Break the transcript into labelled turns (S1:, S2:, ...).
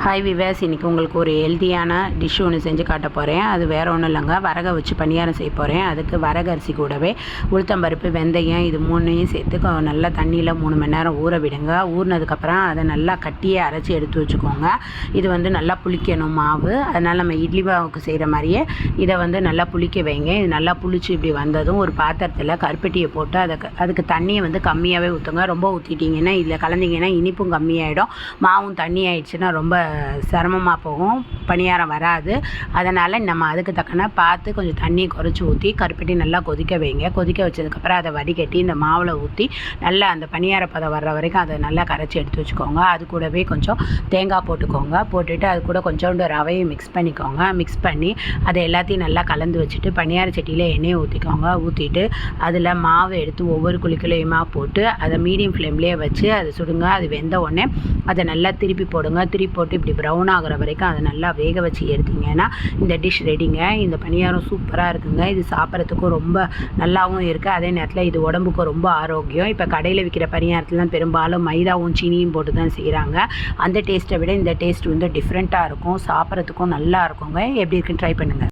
S1: Hi wives, இன்றைக்கி உங்களுக்கு ஒரு ஹெல்த்தியான டிஷ் ஒன்று செஞ்சு காட்ட போகிறேன். அது வேறு ஒன்றும் இல்லைங்க, வரகை வச்சு பணியாரம் செய்ய போகிறேன். அதுக்கு வரகரிசி கூடவே உளுத்தம்பருப்பு, வெந்தயம் இது மூணையும் சேர்த்து நல்லா தண்ணியில் 3 மணி நேரம் ஊற விடுங்க. ஊறினதுக்கப்புறம் அதை நல்லா கட்டியே அரைச்சி எடுத்து வச்சுக்கோங்க. இது நல்லா புளிக்கணும் மாவு. அதனால் நம்ம இட்லி மாவுக்கு செய்கிற மாதிரியே இதை நல்லா புளிக்க வைங்க. இது நல்லா புளிச்சு இப்படி வந்ததும் ஒரு பாத்திரத்தில் கருப்பட்டியை போட்டு அதுக்கு தண்ணியை கம்மியாகவே ஊற்றுங்க. ரொம்ப ஊற்றிட்டிங்கன்னா இதில் கலந்திங்கன்னா இனிப்பும் கம்மியாயிடும், மாவும் தண்ணி ஆயிடுச்சுன்னா ரொம்ப சிரமமாக போகும், பணியாரம் வராது. அதனால் நம்ம அதுக்கு தக்கன பார்த்து கொஞ்சம் தண்ணி குறைச்சி ஊற்றி கருப்பட்டி நல்லா கொதிக்க வைங்க. கொதிக்க வச்சதுக்கப்புறம் அதை வடிகட்டி இந்த மாவில் ஊற்றி நல்லா அந்த பணியார பதம் வர்ற வரைக்கும் அதை நல்லா கரைச்சி எடுத்து வச்சுக்கோங்க. அது கூடவே கொஞ்சம் தேங்காய் போட்டுக்கோங்க. போட்டுட்டு அது கூட கொஞ்சோண்டு ரவையை மிக்ஸ் பண்ணிக்கோங்க. மிக்ஸ் பண்ணி அதை எல்லாத்தையும் நல்லா கலந்து வச்சுட்டு பணியார சட்டியில் எண்ணெயை ஊற்றிக்கோங்க. ஊற்றிட்டு அதில் மாவை எடுத்து ஒவ்வொரு குழிக்குலையுமா போட்டு அதை மீடியம் ஃப்ளேம்லேயே வச்சு அதை சுடுங்க. அது வெந்த உடனே அதை நல்லா திருப்பி போடுங்க. திருப்பி போட்டு இப்படி ப்ரௌன் ஆகிற வரைக்கும் அதை நல்லா வேக வச்சு எடுத்திங்கன்னா இந்த டிஷ் ரெடிங்க. இந்த பணியாரம் சூப்பராக இருக்குங்க. இது சாப்பிட்றதுக்கும் ரொம்ப நல்லாவும் இருக்குது. அதே நேரத்தில் இது உடம்புக்கும் ரொம்ப ஆரோக்கியம். இப்போ கடையில் விற்கிற பணியாரத்துலாம் பெரும்பாலும் மைதாவும் சீனியும் போட்டு தான் செய்கிறாங்க. அந்த டேஸ்ட்டை விட இந்த டேஸ்ட் டிஃப்ரெண்ட்டாக இருக்கும், சாப்பிட்றதுக்கும் நல்லா இருக்குங்க. எப்படி இருக்குன்னு ட்ரை பண்ணுங்கள்.